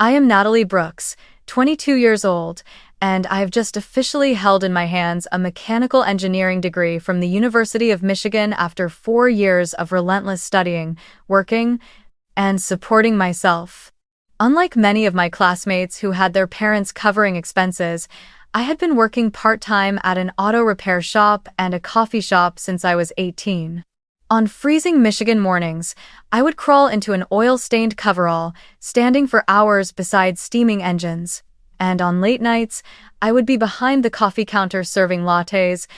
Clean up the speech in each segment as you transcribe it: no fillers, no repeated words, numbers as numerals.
I am Natalie Brooks, 22 years old, and I have just officially held in my hands a mechanical engineering degree from the University of Michigan after 4 years of relentless studying, working, and supporting myself. Unlike many of my classmates who had their parents covering expenses, I had been working part-time at an auto repair shop and a coffee shop since I was 18. On freezing Michigan mornings, I would crawl into an oil-stained coverall, standing for hours beside steaming engines. And on late nights, I would be behind the coffee counter serving lattes,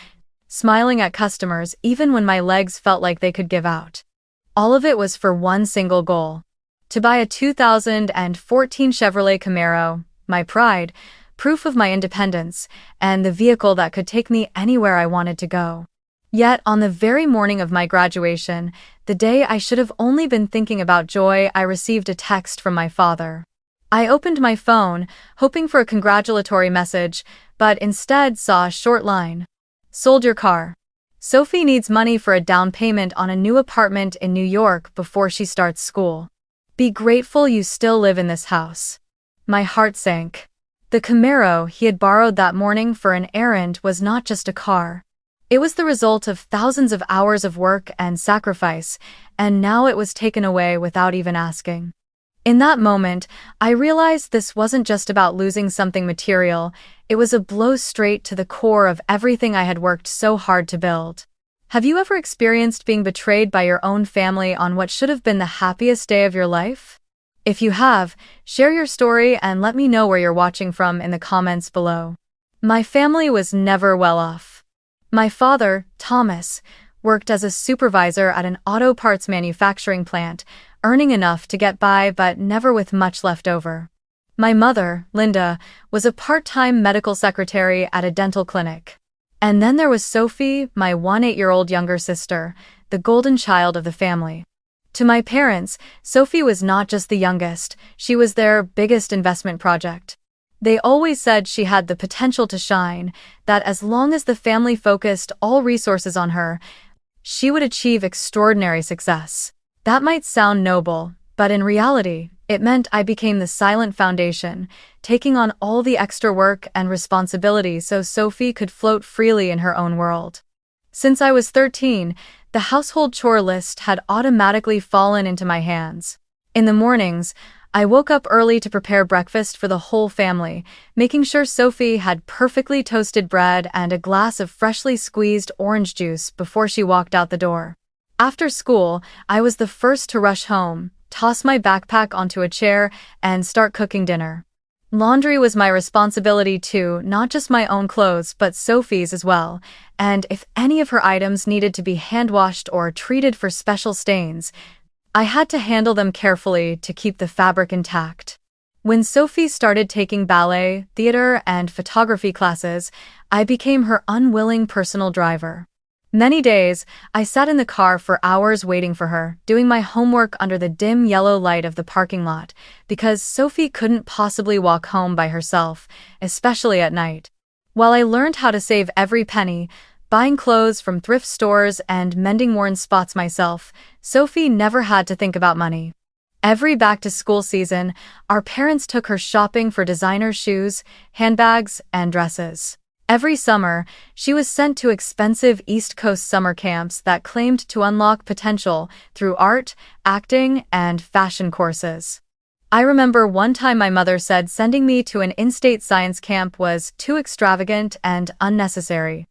smiling at customers even when my legs felt like they could give out. All of it was for one single goal: to buy a 2014 Chevrolet Camaro, my pride, proof of my independence, and the vehicle that could take me anywhere I wanted to go. Yet, on the very morning of my graduation, the day I should have only been thinking about joy, I received a text from my father. I opened my phone, hoping for a congratulatory message, but instead saw a short line. "Sold your car. Sophie needs money for a down payment on a new apartment in New York before she starts school. Be grateful you still live in this house." My heart sank. The Camaro he had borrowed that morning for an errand was not just a car. It was the result of thousands of hours of work and sacrifice, and now it was taken away without even asking. In that moment, I realized this wasn't just about losing something material, it was a blow straight to the core of everything I had worked so hard to build. Have you ever experienced being betrayed by your own family on what should have been the happiest day of your life? If you have, share your story and let me know where you're watching from in the comments below. My family was never well off. My father, Thomas, worked as a supervisor at an auto parts manufacturing plant, earning enough to get by but never with much left over. My mother, Linda, was a part-time medical secretary at a dental clinic. And then there was Sophie, my 8-year-old younger sister, the golden child of the family. To my parents, Sophie was not just the youngest, she was their biggest investment project. They always said she had the potential to shine, that as long as the family focused all resources on her, she would achieve extraordinary success. That might sound noble, but in reality, it meant I became the silent foundation, taking on all the extra work and responsibility so Sophie could float freely in her own world. Since I was 13, the household chore list had automatically fallen into my hands. In the mornings, I woke up early to prepare breakfast for the whole family, making sure Sophie had perfectly toasted bread and a glass of freshly squeezed orange juice before she walked out the door. After school, I was the first to rush home, toss my backpack onto a chair, and start cooking dinner. Laundry was my responsibility too, not just my own clothes but Sophie's as well, and if any of her items needed to be hand-washed or treated for special stains, I had to handle them carefully to keep the fabric intact. When Sophie started taking ballet, theater, and photography classes, I became her unwilling personal driver. Many days, I sat in the car for hours waiting for her, doing my homework under the dim yellow light of the parking lot, because Sophie couldn't possibly walk home by herself, especially at night. While I learned how to save every penny, buying clothes from thrift stores and mending worn spots myself, Sophie never had to think about money. Every back-to-school season, our parents took her shopping for designer shoes, handbags, and dresses. Every summer, she was sent to expensive East Coast summer camps that claimed to unlock potential through art, acting, and fashion courses. I remember one time my mother said sending me to an in-state science camp was too extravagant and unnecessary.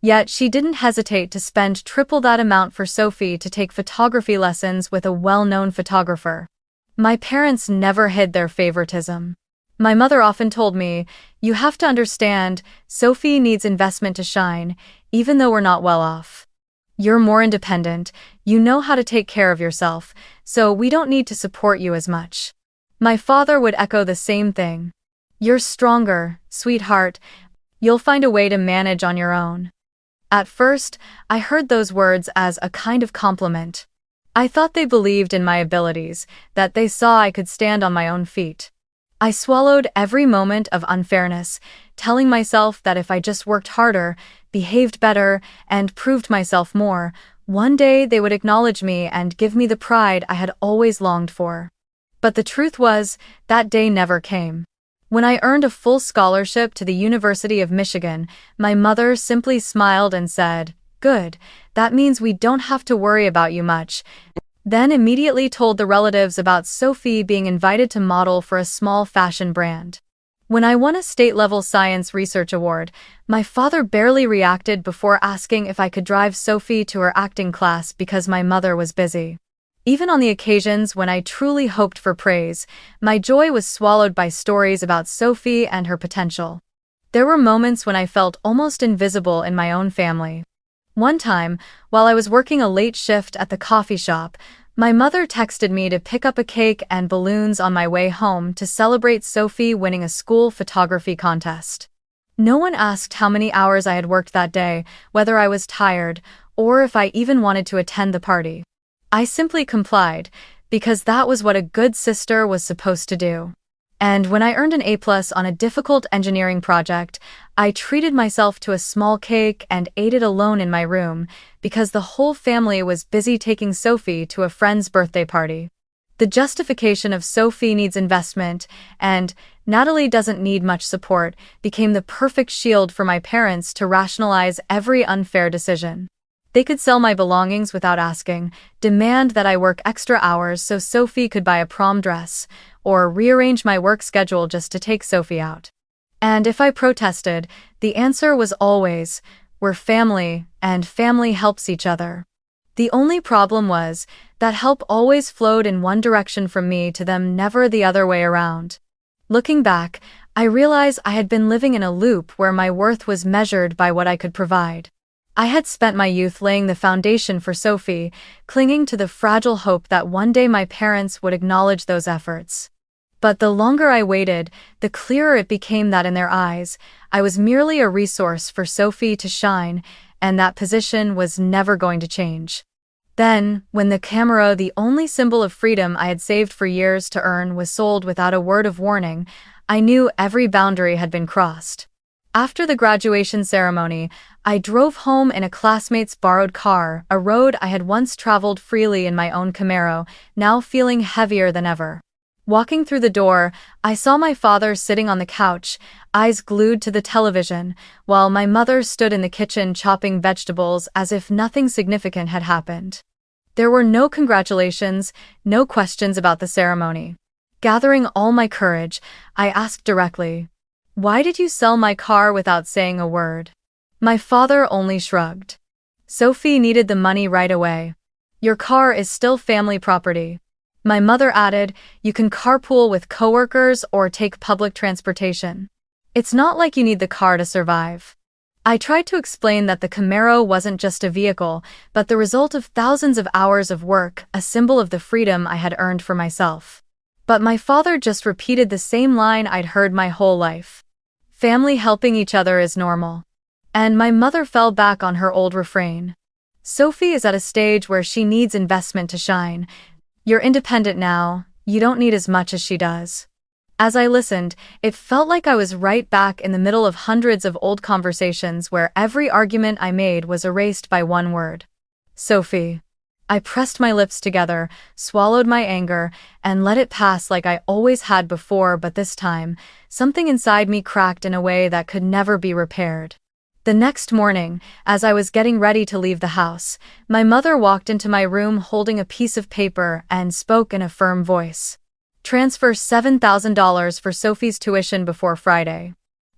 Yet she didn't hesitate to spend triple that amount for Sophie to take photography lessons with a well-known photographer. My parents never hid their favoritism. My mother often told me, "You have to understand, Sophie needs investment to shine, even though we're not well off. You're more independent, you know how to take care of yourself, so we don't need to support you as much." My father would echo the same thing. "You're stronger, sweetheart. You'll find a way to manage on your own." At first, I heard those words as a kind of compliment. I thought they believed in my abilities, that they saw I could stand on my own feet. I swallowed every moment of unfairness, telling myself that if I just worked harder, behaved better, and proved myself more, one day they would acknowledge me and give me the pride I had always longed for. But the truth was, that day never came. When I earned a full scholarship to the University of Michigan, my mother simply smiled and said, "Good, that means we don't have to worry about you much." Then immediately told the relatives about Sophie being invited to model for a small fashion brand. When I won a state-level science research award, my father barely reacted before asking if I could drive Sophie to her acting class because my mother was busy. Even on the occasions when I truly hoped for praise, my joy was swallowed by stories about Sophie and her potential. There were moments when I felt almost invisible in my own family. One time, while I was working a late shift at the coffee shop, my mother texted me to pick up a cake and balloons on my way home to celebrate Sophie winning a school photography contest. No one asked how many hours I had worked that day, whether I was tired, or if I even wanted to attend the party. I simply complied, because that was what a good sister was supposed to do. And when I earned an A+ on a difficult engineering project, I treated myself to a small cake and ate it alone in my room, because the whole family was busy taking Sophie to a friend's birthday party. The justification of Sophie needs investment and Natalie doesn't need much support became the perfect shield for my parents to rationalize every unfair decision. They could sell my belongings without asking, demand that I work extra hours so Sophie could buy a prom dress, or rearrange my work schedule just to take Sophie out. And if I protested, the answer was always, "We're family, and family helps each other." The only problem was that help always flowed in one direction from me to them, never the other way around. Looking back, I realize I had been living in a loop where my worth was measured by what I could provide. I had spent my youth laying the foundation for Sophie, clinging to the fragile hope that one day my parents would acknowledge those efforts. But the longer I waited, the clearer it became that in their eyes, I was merely a resource for Sophie to shine, and that position was never going to change. Then, when the camera, the only symbol of freedom I had saved for years to earn, was sold without a word of warning, I knew every boundary had been crossed. After the graduation ceremony, I drove home in a classmate's borrowed car, a road I had once traveled freely in my own Camaro, now feeling heavier than ever. Walking through the door, I saw my father sitting on the couch, eyes glued to the television, while my mother stood in the kitchen chopping vegetables as if nothing significant had happened. There were no congratulations, no questions about the ceremony. Gathering all my courage, I asked directly, "Why did you sell my car without saying a word?" My father only shrugged. "Sophie needed the money right away. Your car is still family property." My mother added, "You can carpool with coworkers or take public transportation. It's not like you need the car to survive." I tried to explain that the Camaro wasn't just a vehicle, but the result of thousands of hours of work, a symbol of the freedom I had earned for myself. But my father just repeated the same line I'd heard my whole life. "Family helping each other is normal." And my mother fell back on her old refrain. "Sophie is at a stage where she needs investment to shine. You're independent now, you don't need as much as she does." As I listened, it felt like I was right back in the middle of hundreds of old conversations where every argument I made was erased by one word. Sophie. I pressed my lips together, swallowed my anger, and let it pass like I always had before, but this time, something inside me cracked in a way that could never be repaired. The next morning, as I was getting ready to leave the house, my mother walked into my room holding a piece of paper and spoke in a firm voice. "Transfer $7,000 for Sophie's tuition before Friday.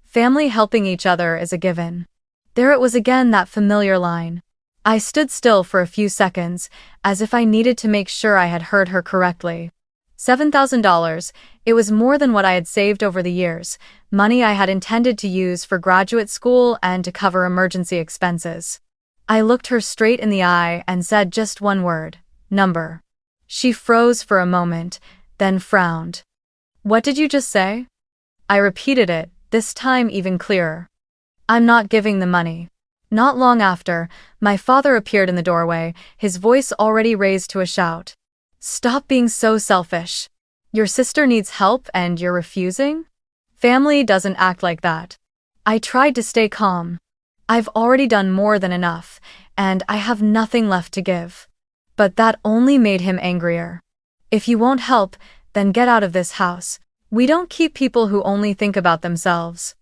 Family helping each other is a given." There it was again, that familiar line. I stood still for a few seconds, as if I needed to make sure I had heard her correctly. $7,000, it was more than what I had saved over the years, money I had intended to use for graduate school and to cover emergency expenses. I looked her straight in the eye and said just one word, "Number." She froze for a moment, then frowned. "What did you just say?" I repeated it, this time even clearer. "I'm not giving the money." Not long after, my father appeared in the doorway, his voice already raised to a shout. "Stop being so selfish. Your sister needs help and you're refusing? Family doesn't act like that." I tried to stay calm. "I've already done more than enough, and I have nothing left to give." But that only made him angrier. "If you won't help, then get out of this house. We don't keep people who only think about themselves."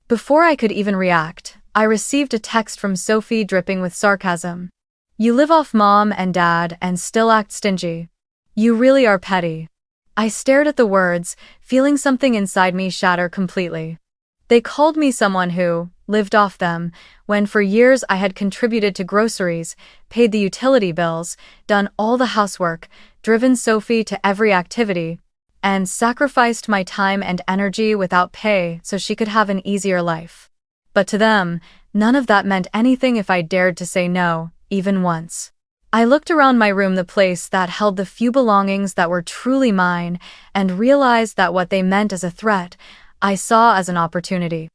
Before I could even react, I received a text from Sophie dripping with sarcasm. "You live off mom and dad and still act stingy. You really are petty." I stared at the words, feeling something inside me shatter completely. They called me someone who lived off them, when for years I had contributed to groceries, paid the utility bills, done all the housework, driven Sophie to every activity, and sacrificed my time and energy without pay so she could have an easier life. But to them, none of that meant anything if I dared to say no, even once. I looked around my room, the place that held the few belongings that were truly mine, and realized that what they meant as a threat, I saw as an opportunity.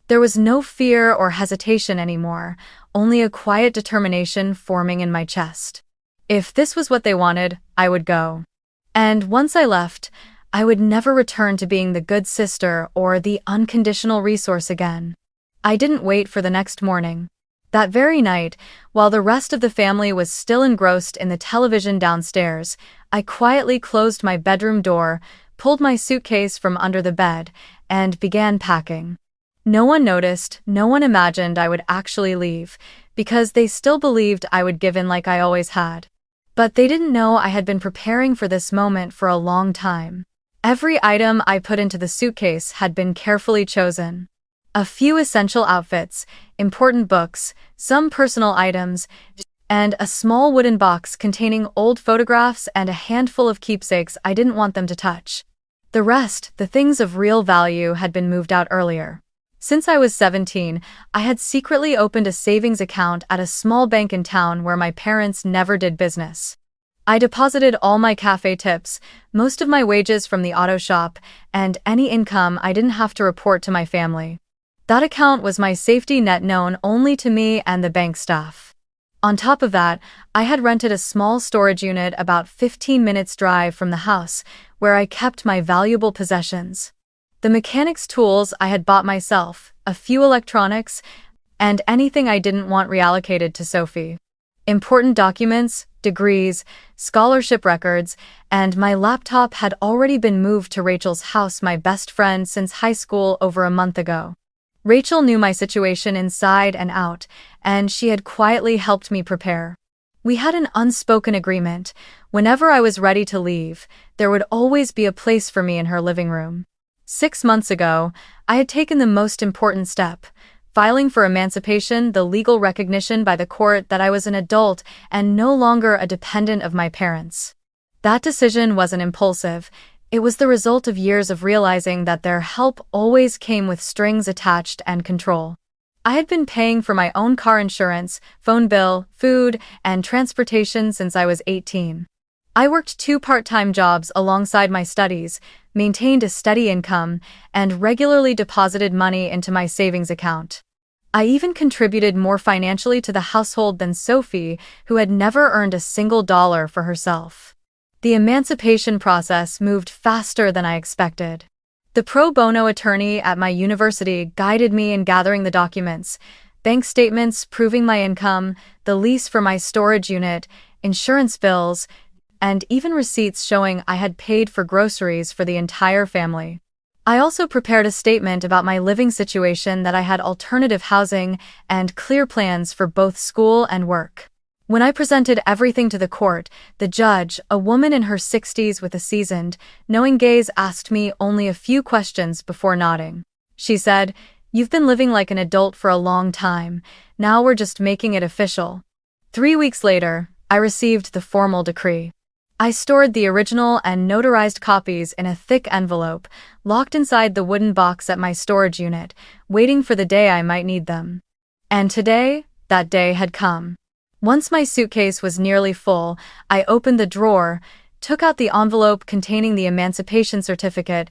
There was no fear or hesitation anymore, only a quiet determination forming in my chest. If this was what they wanted, I would go. And once I left, I would never return to being the good sister or the unconditional resource again. I didn't wait for the next morning. That very night, while the rest of the family was still engrossed in the television downstairs, I quietly closed my bedroom door, pulled my suitcase from under the bed, and began packing. No one noticed, no one imagined I would actually leave, because they still believed I would give in like I always had. But they didn't know I had been preparing for this moment for a long time. Every item I put into the suitcase had been carefully chosen. A few essential outfits, important books, some personal items, and a small wooden box containing old photographs and a handful of keepsakes I didn't want them to touch. The rest, the things of real value, had been moved out earlier. Since I was 17, I had secretly opened a savings account at a small bank in town where my parents never did business. I deposited all my cafe tips, most of my wages from the auto shop, and any income I didn't have to report to my family. That account was my safety net, known only to me and the bank staff. On top of that, I had rented a small storage unit about 15 minutes drive from the house, where I kept my valuable possessions. The mechanics tools I had bought myself, a few electronics, and anything I didn't want reallocated to Sophie. Important documents, degrees, scholarship records, and my laptop had already been moved to Rachel's house, my best friend since high school, over a month ago. Rachel knew my situation inside and out, and she had quietly helped me prepare. We had an unspoken agreement. Whenever I was ready to leave, there would always be a place for me in her living room. 6 months ago, I had taken the most important step, filing for emancipation, the legal recognition by the court that I was an adult and no longer a dependent of my parents. That decision wasn't impulsive. It was the result of years of realizing that their help always came with strings attached and control. I had been paying for my own car insurance, phone bill, food, and transportation since I was 18. I worked 2 part-time jobs alongside my studies, maintained a steady income, and regularly deposited money into my savings account. I even contributed more financially to the household than Sophie, who had never earned a single dollar for herself. The emancipation process moved faster than I expected. The pro bono attorney at my university guided me in gathering the documents, bank statements proving my income, the lease for my storage unit, insurance bills, and even receipts showing I had paid for groceries for the entire family. I also prepared a statement about my living situation, that I had alternative housing and clear plans for both school and work. When I presented everything to the court, the judge, a woman in her 60s with a seasoned, knowing gaze, asked me only a few questions before nodding. She said, "You've been living like an adult for a long time. Now we're just making it official." 3 weeks later, I received the formal decree. I stored the original and notarized copies in a thick envelope, locked inside the wooden box at my storage unit, waiting for the day I might need them. And today, that day had come. Once my suitcase was nearly full, I opened the drawer, took out the envelope containing the emancipation certificate,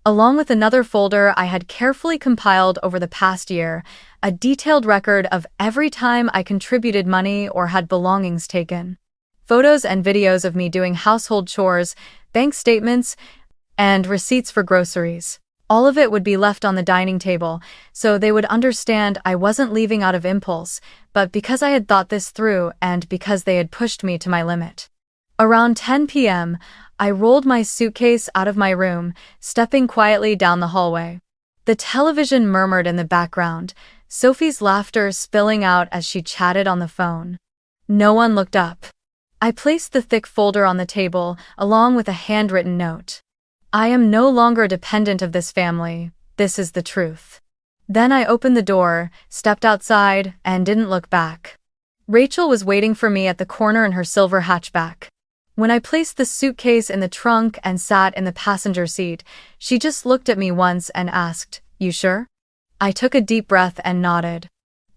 along with another folder I had carefully compiled over the past year, a detailed record of every time I contributed money or had belongings taken. Photos and videos of me doing household chores, bank statements, and receipts for groceries. All of it would be left on the dining table, so they would understand I wasn't leaving out of impulse, but because I had thought this through and because they had pushed me to my limit. Around 10 p.m., I rolled my suitcase out of my room, stepping quietly down the hallway. The television murmured in the background, Sophie's laughter spilling out as she chatted on the phone. No one looked up. I placed the thick folder on the table, along with a handwritten note. I am no longer dependent of this family. This is the truth. Then I opened the door, stepped outside, and didn't look back. Rachel was waiting for me at the corner in her silver hatchback. When I placed the suitcase in the trunk and sat in the passenger seat, she just looked at me once and asked, "You sure?" I took a deep breath and nodded.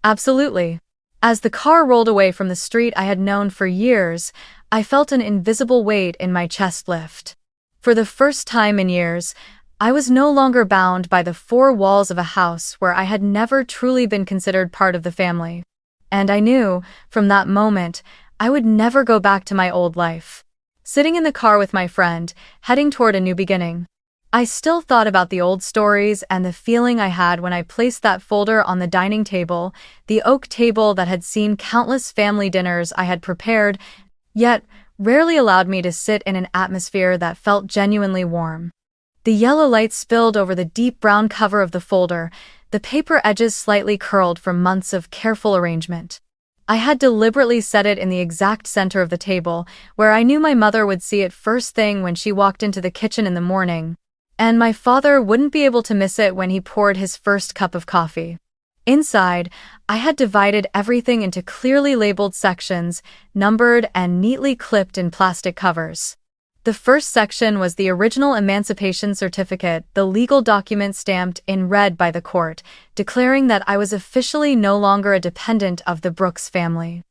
Absolutely. As the car rolled away from the street I had known for years, I felt an invisible weight in my chest lift. For the first time in years, I was no longer bound by the four walls of a house where I had never truly been considered part of the family. And I knew, from that moment, I would never go back to my old life. Sitting in the car with my friend, heading toward a new beginning, I still thought about the old stories and the feeling I had when I placed that folder on the dining table, the oak table that had seen countless family dinners I had prepared, yet rarely allowed me to sit in an atmosphere that felt genuinely warm. The yellow light spilled over the deep brown cover of the folder, the paper edges slightly curled from months of careful arrangement. I had deliberately set it in the exact center of the table, where I knew my mother would see it first thing when she walked into the kitchen in the morning, and my father wouldn't be able to miss it when he poured his first cup of coffee. Inside, I had divided everything into clearly labeled sections, numbered and neatly clipped in plastic covers. The first section was the original emancipation certificate, the legal document stamped in red by the court, declaring that I was officially no longer a dependent of the Brooks family.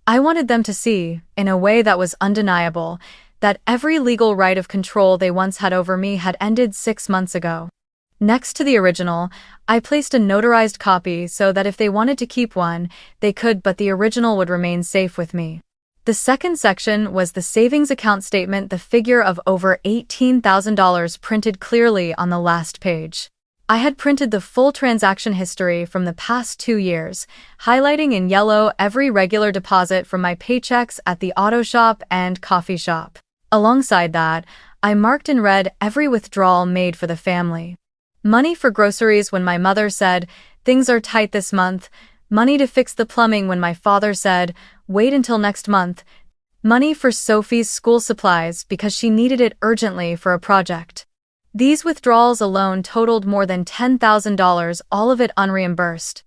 I wanted them to see, in a way that was undeniable, that every legal right of control they once had over me had ended 6 months ago. Next to the original, I placed a notarized copy so that if they wanted to keep one, they could, but the original would remain safe with me. The second section was the savings account statement, the figure of over $18,000 printed clearly on the last page. I had printed the full transaction history from the past 2 years, highlighting in yellow every regular deposit from my paychecks at the auto shop and coffee shop. Alongside that, I marked in red every withdrawal made for the family. Money for groceries when my mother said, "Things are tight this month." Money to fix the plumbing when my father said, "Wait until next month." Money for Sophie's school supplies because she needed it urgently for a project. These withdrawals alone totaled more than $10,000, all of it unreimbursed.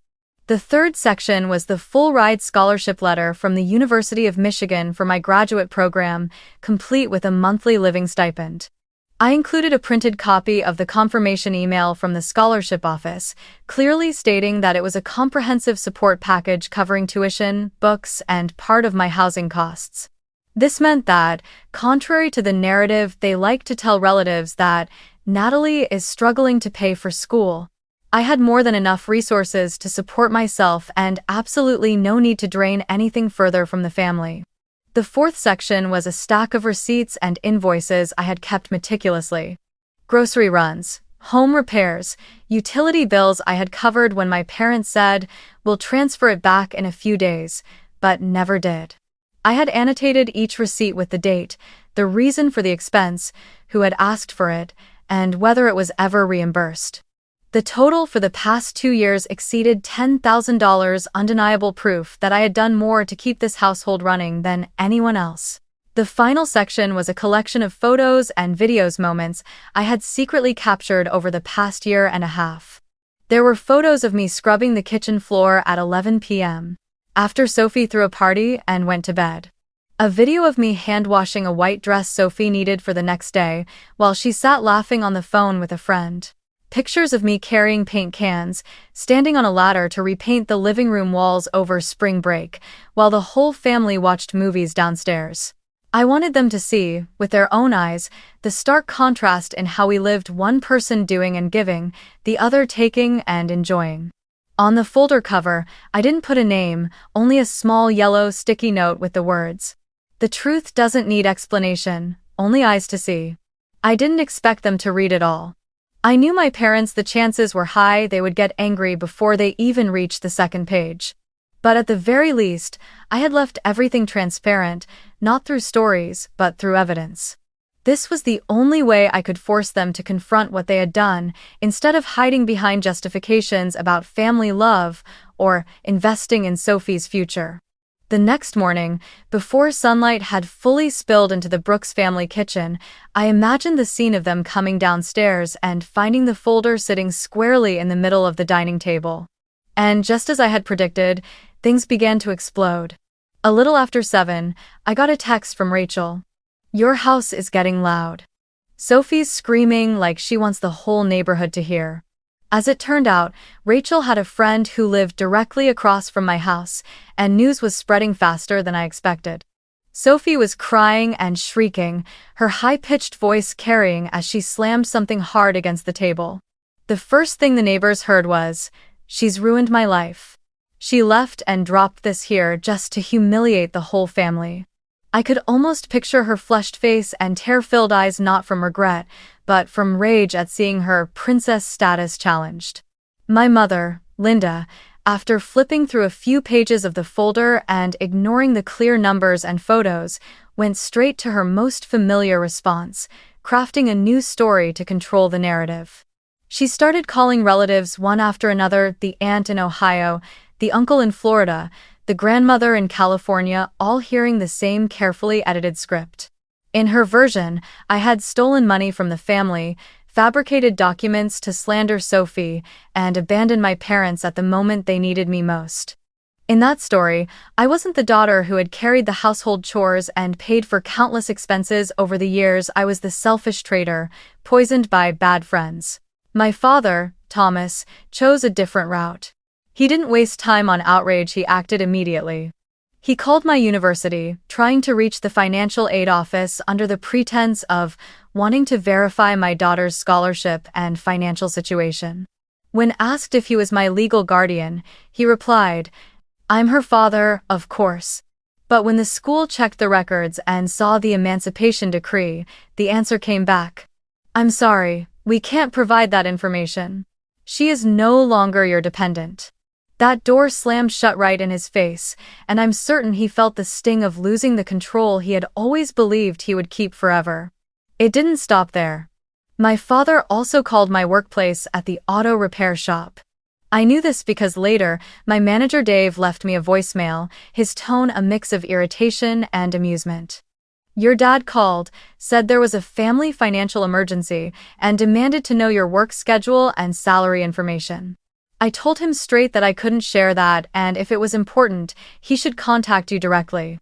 The third section was the full-ride scholarship letter from the University of Michigan for my graduate program, complete with a monthly living stipend. I included a printed copy of the confirmation email from the scholarship office, clearly stating that it was a comprehensive support package covering tuition, books, and part of my housing costs. This meant that, contrary to the narrative they like to tell relatives that Natalie is struggling to pay for school, I had more than enough resources to support myself and absolutely no need to drain anything further from the family. The fourth section was a stack of receipts and invoices I had kept meticulously. Grocery runs, home repairs, utility bills I had covered when my parents said, "We'll transfer it back in a few days," but never did. I had annotated each receipt with the date, the reason for the expense, who had asked for it, and whether it was ever reimbursed. The total for the past 2 years exceeded $10,000, undeniable proof that I had done more to keep this household running than anyone else. The final section was a collection of photos and videos moments I had secretly captured over the past year and a half. There were photos of me scrubbing the kitchen floor at 11 p.m. after Sophie threw a party and went to bed. A video of me hand-washing a white dress Sophie needed for the next day while she sat laughing on the phone with a friend. Pictures of me carrying paint cans, standing on a ladder to repaint the living room walls over spring break, while the whole family watched movies downstairs. I wanted them to see, with their own eyes, the stark contrast in how we lived, one person doing and giving, the other taking and enjoying. On the folder cover, I didn't put a name, only a small yellow sticky note with the words, "The truth doesn't need explanation, only eyes to see." I didn't expect them to read it all. I knew my parents, the chances were high they would get angry before they even reached the second page. But at the very least, I had left everything transparent, not through stories, but through evidence. This was the only way I could force them to confront what they had done, instead of hiding behind justifications about family love or investing in Sophie's future. The next morning, before sunlight had fully spilled into the Brooks family kitchen, I imagined the scene of them coming downstairs and finding the folder sitting squarely in the middle of the dining table. And just as I had predicted, things began to explode. A little after 7, I got a text from Rachel. "Your house is getting loud." Sophie's screaming like she wants the whole neighborhood to hear. As it turned out, Rachel had a friend who lived directly across from my house, and news was spreading faster than I expected. Sophie was crying and shrieking, her high-pitched voice carrying as she slammed something hard against the table. The first thing the neighbors heard was, "She's ruined my life. She left and dropped this here just to humiliate the whole family." I could almost picture her flushed face and tear-filled eyes, not from regret, but from rage at seeing her princess status challenged. My mother, Linda, after flipping through a few pages of the folder and ignoring the clear numbers and photos, went straight to her most familiar response, crafting a new story to control the narrative. She started calling relatives one after another, the aunt in Ohio, the uncle in Florida, the grandmother in California, all hearing the same carefully edited script. In her version, I had stolen money from the family, fabricated documents to slander Sophie, and abandoned my parents at the moment they needed me most. In that story, I wasn't the daughter who had carried the household chores and paid for countless expenses over the years. I was the selfish traitor, poisoned by bad friends. My father, Thomas, chose a different route. He didn't waste time on outrage, he acted immediately. He called my university, trying to reach the financial aid office under the pretense of wanting to verify my daughter's scholarship and financial situation. When asked if he was my legal guardian, he replied, "I'm her father, of course." But when the school checked the records and saw the emancipation decree, the answer came back. "I'm sorry, we can't provide that information. She is no longer your dependent." That door slammed shut right in his face, and I'm certain he felt the sting of losing the control he had always believed he would keep forever. It didn't stop there. My father also called my workplace at the auto repair shop. I knew this because later, my manager Dave left me a voicemail, his tone a mix of irritation and amusement. "Your dad called, said there was a family financial emergency, and demanded to know your work schedule and salary information. I told him straight that I couldn't share that, and if it was important, he should contact you directly."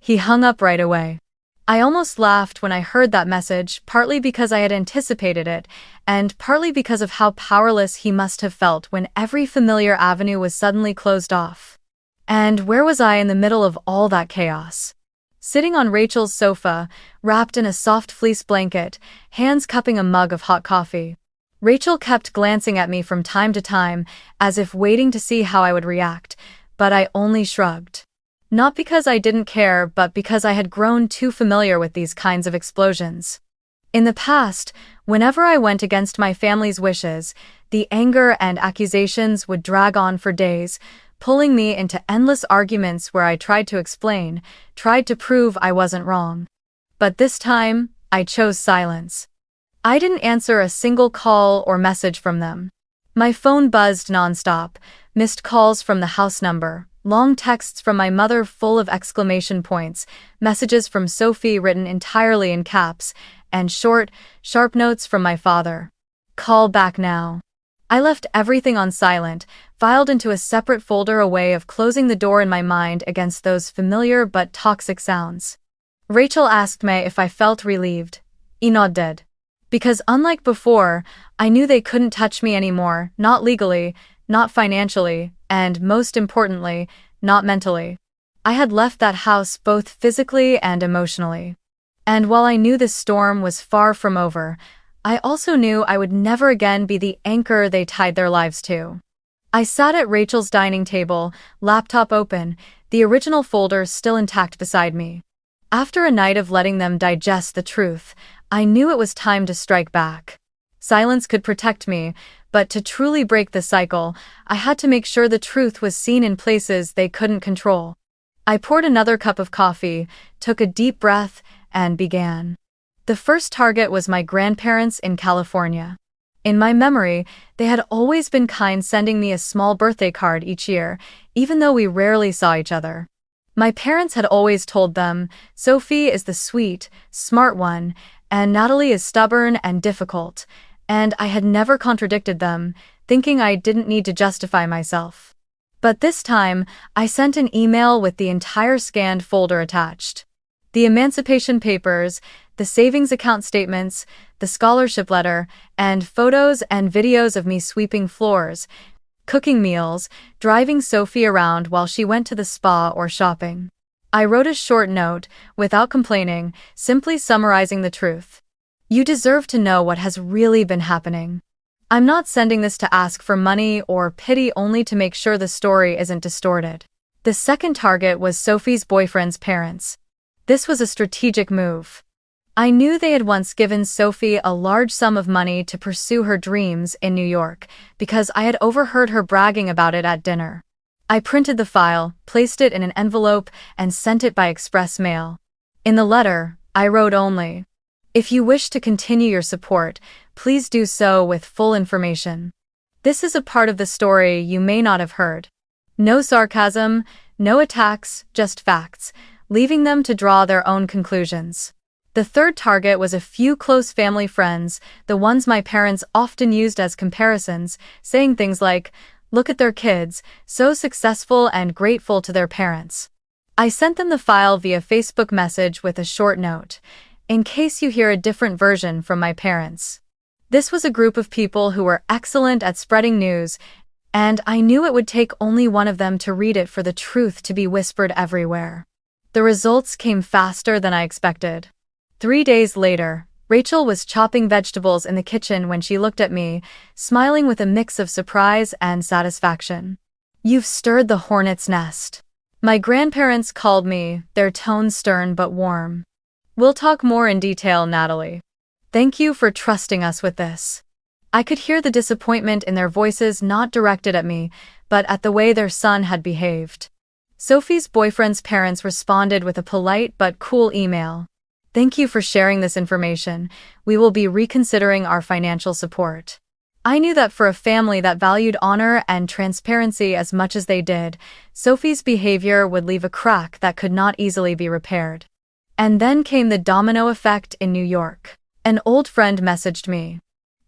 He hung up right away. I almost laughed when I heard that message, partly because I had anticipated it, and partly because of how powerless he must have felt when every familiar avenue was suddenly closed off. And where was I in the middle of all that chaos? Sitting on Rachel's sofa, wrapped in a soft fleece blanket, hands cupping a mug of hot coffee. Rachel kept glancing at me from time to time, as if waiting to see how I would react, but I only shrugged. Not because I didn't care, but because I had grown too familiar with these kinds of explosions. In the past, whenever I went against my family's wishes, the anger and accusations would drag on for days, pulling me into endless arguments where I tried to explain, tried to prove I wasn't wrong. But this time, I chose silence. I didn't answer a single call or message from them. My phone buzzed nonstop, missed calls from the house number, long texts from my mother full of exclamation points, messages from Sophie written entirely in caps, and short, sharp notes from my father. "Call back now." I left everything on silent, filed into a separate folder, a way of closing the door in my mind against those familiar but toxic sounds. Rachel asked me if I felt relieved. I nodded. Because unlike before, I knew they couldn't touch me anymore, not legally, not financially, and most importantly, not mentally. I had left that house both physically and emotionally. And while I knew the storm was far from over, I also knew I would never again be the anchor they tied their lives to. I sat at Rachel's dining table, laptop open, the original folder still intact beside me. After a night of letting them digest the truth, I knew it was time to strike back. Silence could protect me, but to truly break the cycle, I had to make sure the truth was seen in places they couldn't control. I poured another cup of coffee, took a deep breath, and began. The first target was my grandparents in California. In my memory, they had always been kind, sending me a small birthday card each year, even though we rarely saw each other. My parents had always told them, Sophie is the sweet, smart one, and Natalie is stubborn and difficult, and I had never contradicted them, thinking I didn't need to justify myself. But this time, I sent an email with the entire scanned folder attached. The emancipation papers, the savings account statements, the scholarship letter, and photos and videos of me sweeping floors, cooking meals, driving Sophie around while she went to the spa or shopping. I wrote a short note, without complaining, simply summarizing the truth. You deserve to know what has really been happening. I'm not sending this to ask for money or pity, only to make sure the story isn't distorted. The second target was Sophie's boyfriend's parents. This was a strategic move. I knew they had once given Sophie a large sum of money to pursue her dreams in New York, because I had overheard her bragging about it at dinner. I printed the file, placed it in an envelope, and sent it by express mail. In the letter, I wrote only, "If you wish to continue your support, please do so with full information." This is a part of the story you may not have heard. No sarcasm, no attacks, just facts, leaving them to draw their own conclusions. The third target was a few close family friends, the ones my parents often used as comparisons, saying things like, "Look at their kids, so successful and grateful to their parents." I sent them the file via Facebook message with a short note, "In case you hear a different version from my parents." This was a group of people who were excellent at spreading news, and I knew it would take only one of them to read it for the truth to be whispered everywhere. The results came faster than I expected. 3 days later, Rachel was chopping vegetables in the kitchen when she looked at me, smiling with a mix of surprise and satisfaction. "You've stirred the hornet's nest." My grandparents called me, their tone stern but warm. "We'll talk more in detail, Natalie. Thank you for trusting us with this." I could hear the disappointment in their voices, not directed at me, but at the way their son had behaved. Sophie's boyfriend's parents responded with a polite but cool email. "Thank you for sharing this information. We will be reconsidering our financial support." I knew that for a family that valued honor and transparency as much as they did, Sophie's behavior would leave a crack that could not easily be repaired. And then came the domino effect in New York. An old friend messaged me.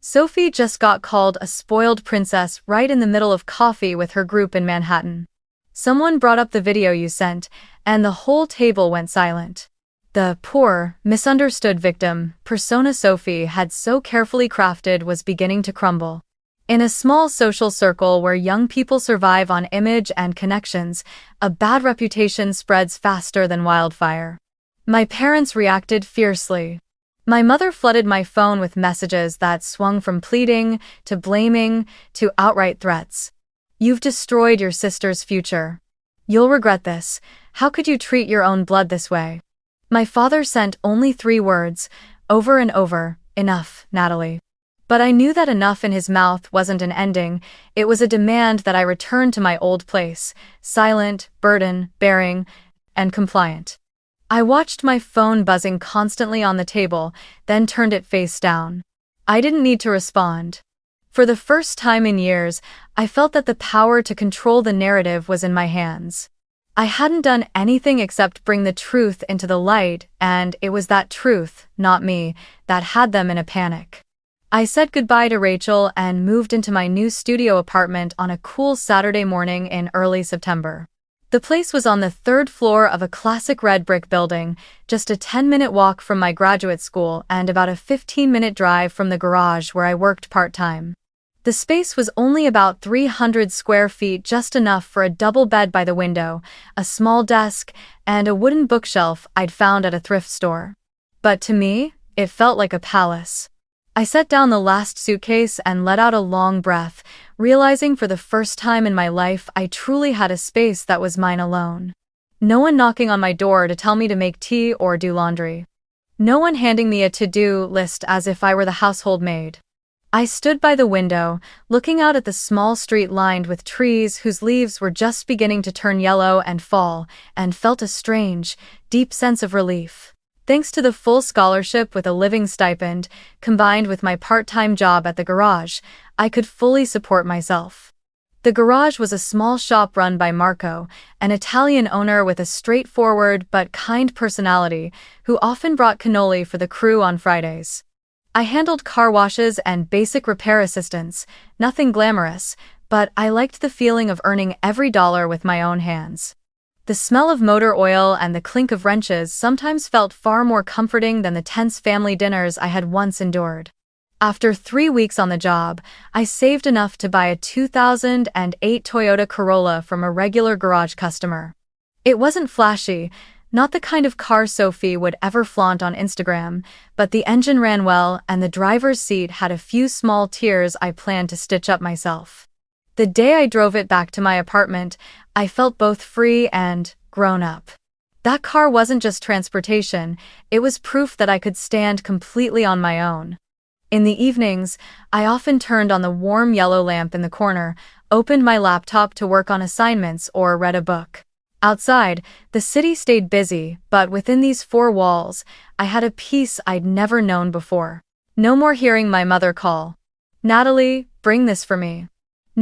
"Sophie just got called a spoiled princess right in the middle of coffee with her group in Manhattan. Someone brought up the video you sent, and the whole table went silent." The poor, misunderstood victim persona Sophie had so carefully crafted was beginning to crumble. In a small social circle where young people survive on image and connections, a bad reputation spreads faster than wildfire. My parents reacted fiercely. My mother flooded my phone with messages that swung from pleading to blaming to outright threats. "You've destroyed your sister's future. You'll regret this. How could you treat your own blood this way?" My father sent only 3 words, over and over, "Enough, Natalie." But I knew that enough in his mouth wasn't an ending, it was a demand that I return to my old place, silent, burden-bearing, and compliant. I watched my phone buzzing constantly on the table, then turned it face down. I didn't need to respond. For the first time in years, I felt that the power to control the narrative was in my hands. I hadn't done anything except bring the truth into the light, and it was that truth, not me, that had them in a panic. I said goodbye to Rachel and moved into my new studio apartment on a cool Saturday morning in early September. The place was on the 3rd floor of a classic red brick building, just a 10-minute walk from my graduate school and about a 15-minute drive from the garage where I worked part-time. The space was only about 300 square feet, just enough for a double bed by the window, a small desk, and a wooden bookshelf I'd found at a thrift store. But to me, it felt like a palace. I set down the last suitcase and let out a long breath, realizing for the first time in my life I truly had a space that was mine alone. No one knocking on my door to tell me to make tea or do laundry. No one handing me a to-do list as if I were the household maid. I stood by the window, looking out at the small street lined with trees whose leaves were just beginning to turn yellow and fall, and felt a strange, deep sense of relief. Thanks to the full scholarship with a living stipend, combined with my part-time job at the garage, I could fully support myself. The garage was a small shop run by Marco, an Italian owner with a straightforward but kind personality who often brought cannoli for the crew on Fridays. I handled car washes and basic repair assistance, nothing glamorous, but I liked the feeling of earning every dollar with my own hands. The smell of motor oil and the clink of wrenches sometimes felt far more comforting than the tense family dinners I had once endured. After 3 weeks on the job, I saved enough to buy a 2008 Toyota Corolla from a regular garage customer. It wasn't flashy, not the kind of car Sophie would ever flaunt on Instagram, but the engine ran well and the driver's seat had a few small tears I planned to stitch up myself. The day I drove it back to my apartment, I felt both free and grown up. That car wasn't just transportation, it was proof that I could stand completely on my own. In the evenings, I often turned on the warm yellow lamp in the corner, opened my laptop to work on assignments or read a book. Outside, the city stayed busy, but within these four walls, I had a peace I'd never known before. No more hearing my mother call, "Natalie, bring this for me."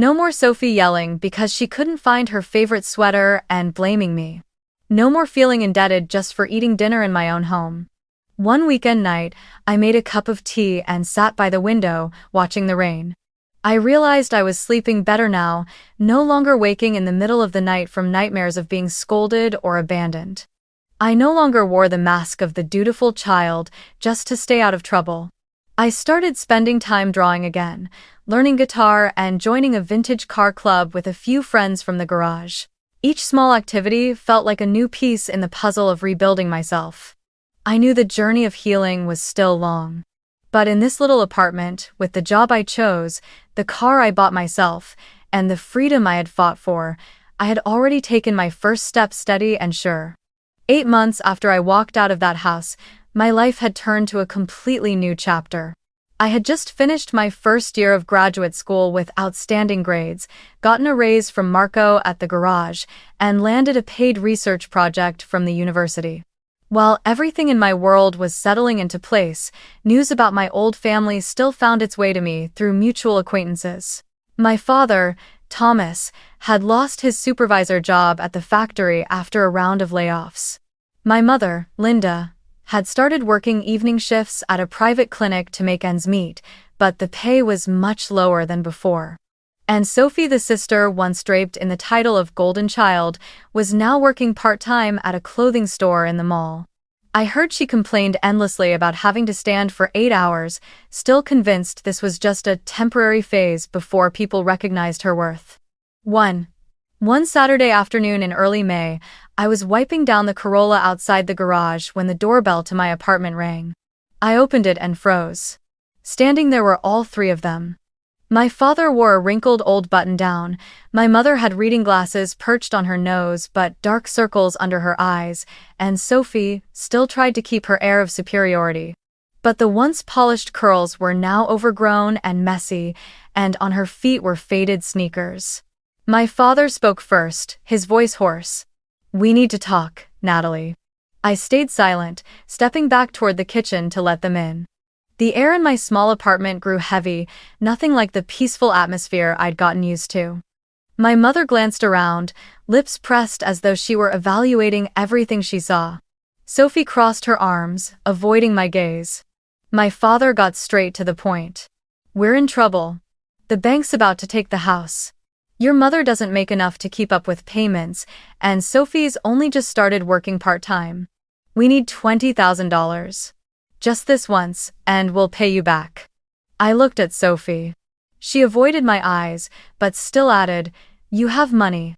No more Sophie yelling because she couldn't find her favorite sweater and blaming me. No more feeling indebted just for eating dinner in my own home. One weekend night, I made a cup of tea and sat by the window, watching the rain. I realized I was sleeping better now, no longer waking in the middle of the night from nightmares of being scolded or abandoned. I no longer wore the mask of the dutiful child just to stay out of trouble. I started spending time drawing again, learning guitar and joining a vintage car club with a few friends from the garage. Each small activity felt like a new piece in the puzzle of rebuilding myself. I knew the journey of healing was still long. But in this little apartment, with the job I chose, the car I bought myself, and the freedom I had fought for, I had already taken my first step steady and sure. 8 months after I walked out of that house, my life had turned to a completely new chapter. I had just finished my first year of graduate school with outstanding grades, gotten a raise from Marco at the garage, and landed a paid research project from the university. While everything in my world was settling into place, news about my old family still found its way to me through mutual acquaintances. My father, Thomas, had lost his supervisor job at the factory after a round of layoffs. My mother, Linda, had started working evening shifts at a private clinic to make ends meet, but the pay was much lower than before. And Sophie, the sister once draped in the title of Golden Child, was now working part-time at a clothing store in the mall. I heard she complained endlessly about having to stand for 8 hours, still convinced this was just a temporary phase before people recognized her worth. One Saturday afternoon in early May, I was wiping down the Corolla outside the garage when the doorbell to my apartment rang. I opened it and froze. Standing there were all three of them. My father wore a wrinkled old button-down, my mother had reading glasses perched on her nose but dark circles under her eyes, and Sophie still tried to keep her air of superiority. But the once polished curls were now overgrown and messy, and on her feet were faded sneakers. My father spoke first, his voice hoarse. "We need to talk, Natalie." I stayed silent, stepping back toward the kitchen to let them in. The air in my small apartment grew heavy, nothing like the peaceful atmosphere I'd gotten used to. My mother glanced around, lips pressed as though she were evaluating everything she saw. Sophie crossed her arms, avoiding my gaze. My father got straight to the point. "We're in trouble. The bank's about to take the house. Your mother doesn't make enough to keep up with payments, and Sophie's only just started working part-time. We need $20,000. Just this once, and we'll pay you back." I looked at Sophie. She avoided my eyes, but still added, "You have money.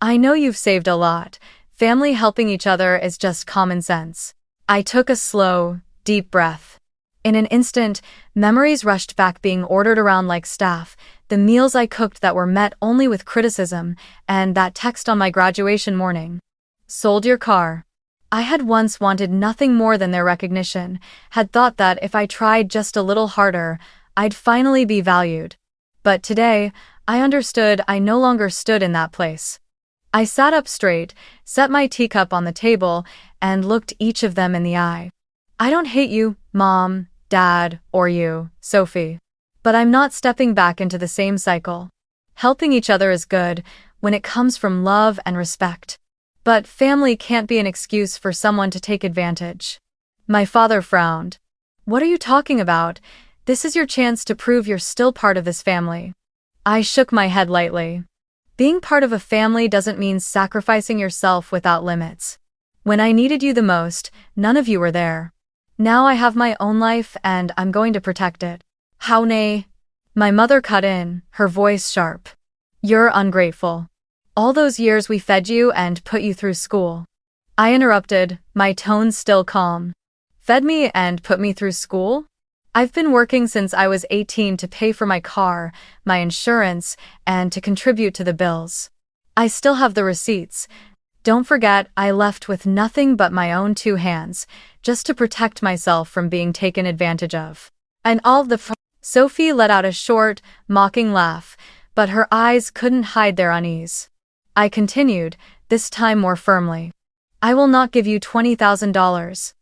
I know you've saved a lot. Family helping each other is just common sense." I took a slow, deep breath. In an instant, memories rushed back, being ordered around like staff, the meals I cooked that were met only with criticism, and that text on my graduation morning. "Sold your car." I had once wanted nothing more than their recognition, had thought that if I tried just a little harder, I'd finally be valued. But today, I understood I no longer stood in that place. I sat up straight, set my teacup on the table, and looked each of them in the eye. I don't hate you, Mom, Dad, or you, Sophie. But I'm not stepping back into the same cycle. Helping each other is good when it comes from love and respect. But family can't be an excuse for someone to take advantage. My father frowned. What are you talking about? This is your chance to prove you're still part of this family. I shook my head lightly. Being part of a family doesn't mean sacrificing yourself without limits. When I needed you the most, none of you were there. Now I have my own life and I'm going to protect it. How nay? My mother cut in, her voice sharp. You're ungrateful. All those years we fed you and put you through school. I interrupted, my tone still calm. Fed me and put me through school? I've been working since I was 18 to pay for my car, my insurance, and to contribute to the bills. I still have the receipts. Don't forget, I left with nothing but my own 2 hands, just to protect myself from being taken advantage of. And all the Sophie let out a short, mocking laugh, but her eyes couldn't hide their unease. I continued, this time more firmly. I will not give you $20,000.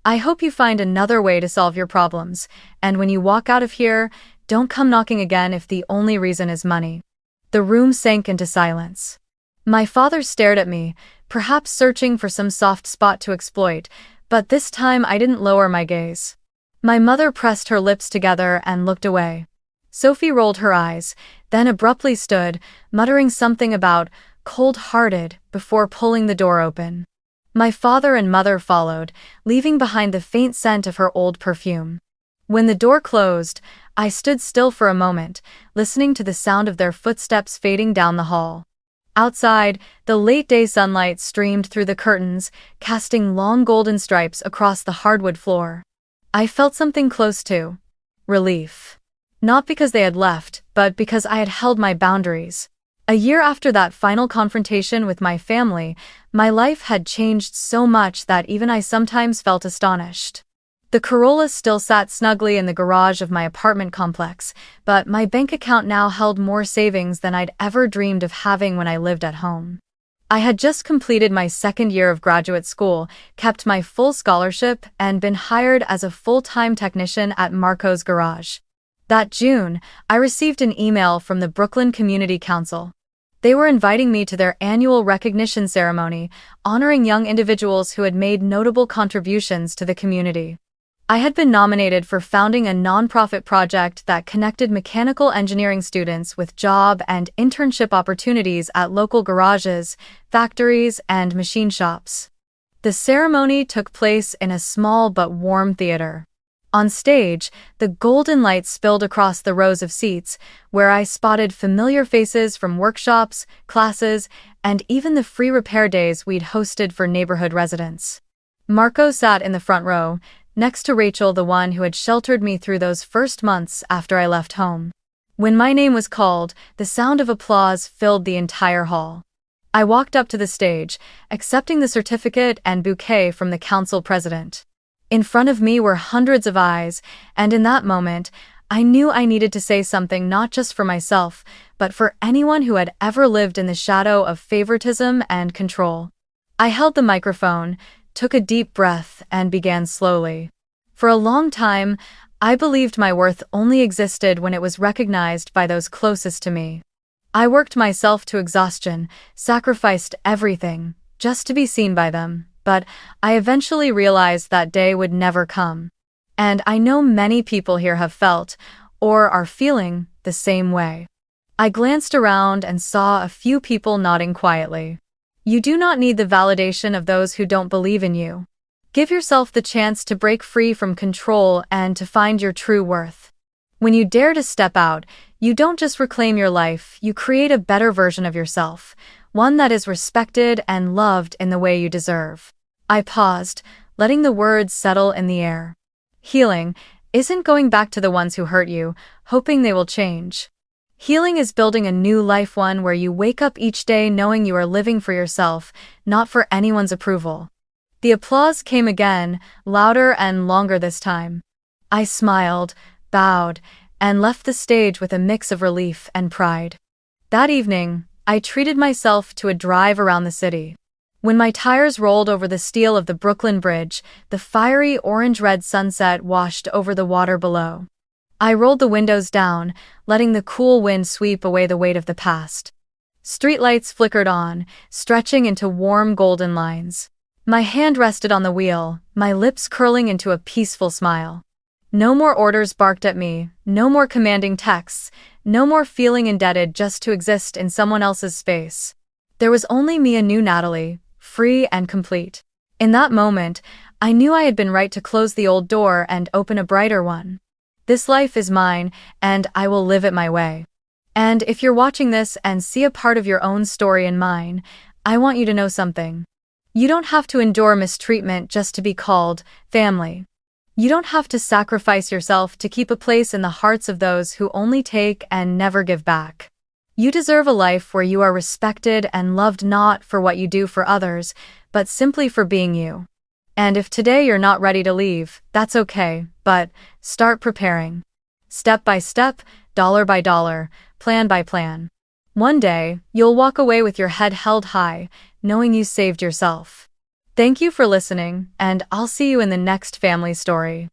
I hope you find another way to solve your problems, and when you walk out of here, don't come knocking again if the only reason is money. The room sank into silence. My father stared at me, perhaps searching for some soft spot to exploit, but this time I didn't lower my gaze. My mother pressed her lips together and looked away. Sophie rolled her eyes, then abruptly stood, muttering something about cold-hearted before pulling the door open. My father and mother followed, leaving behind the faint scent of her old perfume. When the door closed, I stood still for a moment, listening to the sound of their footsteps fading down the hall. Outside, the late-day sunlight streamed through the curtains, casting long golden stripes across the hardwood floor. I felt something close to relief. Not because they had left, but because I had held my boundaries. A year after that final confrontation with my family, my life had changed so much that even I sometimes felt astonished. The Corolla still sat snugly in the garage of my apartment complex, but my bank account now held more savings than I'd ever dreamed of having when I lived at home. I had just completed my 2nd year of graduate school, kept my full scholarship, and been hired as a full-time technician at Marco's garage. That June, I received an email from the Brooklyn Community Council. They were inviting me to their annual recognition ceremony, honoring young individuals who had made notable contributions to the community. I had been nominated for founding a nonprofit project that connected mechanical engineering students with job and internship opportunities at local garages, factories, and machine shops. The ceremony took place in a small but warm theater. On stage, the golden light spilled across the rows of seats, where I spotted familiar faces from workshops, classes, and even the free repair days we'd hosted for neighborhood residents. Marco sat in the front row, next to Rachel, the one who had sheltered me through those first months after I left home. When my name was called, the sound of applause filled the entire hall. I walked up to the stage, accepting the certificate and bouquet from the council president. In front of me were hundreds of eyes, and in that moment, I knew I needed to say something not just for myself, but for anyone who had ever lived in the shadow of favoritism and control. I held the microphone, took a deep breath, and began slowly. For a long time, I believed my worth only existed when it was recognized by those closest to me. I worked myself to exhaustion, sacrificed everything, just to be seen by them, but I eventually realized that day would never come. And I know many people here have felt, or are feeling, the same way. I glanced around and saw a few people nodding quietly. You do not need the validation of those who don't believe in you. Give yourself the chance to break free from control and to find your true worth. When you dare to step out, you don't just reclaim your life, you create a better version of yourself, one that is respected and loved in the way you deserve. I paused, letting the words settle in the air. Healing isn't going back to the ones who hurt you, hoping they will change. Healing is building a new life, one where you wake up each day knowing you are living for yourself, not for anyone's approval. The applause came again, louder and longer this time. I smiled, bowed, and left the stage with a mix of relief and pride. That evening, I treated myself to a drive around the city. When my tires rolled over the steel of the Brooklyn Bridge, the fiery orange-red sunset washed over the water below. I rolled the windows down, letting the cool wind sweep away the weight of the past. Streetlights flickered on, stretching into warm golden lines. My hand rested on the wheel, my lips curling into a peaceful smile. No more orders barked at me, no more commanding texts, no more feeling indebted just to exist in someone else's space. There was only me and new Natalie, free and complete. In that moment, I knew I had been right to close the old door and open a brighter one. This life is mine, and I will live it my way. And if you're watching this and see a part of your own story in mine, I want you to know something. You don't have to endure mistreatment just to be called family. You don't have to sacrifice yourself to keep a place in the hearts of those who only take and never give back. You deserve a life where you are respected and loved not for what you do for others, but simply for being you. And if today you're not ready to leave, that's okay, but start preparing. Step by step, dollar by dollar, plan by plan. One day, you'll walk away with your head held high, knowing you saved yourself. Thank you for listening, and I'll see you in the next family story.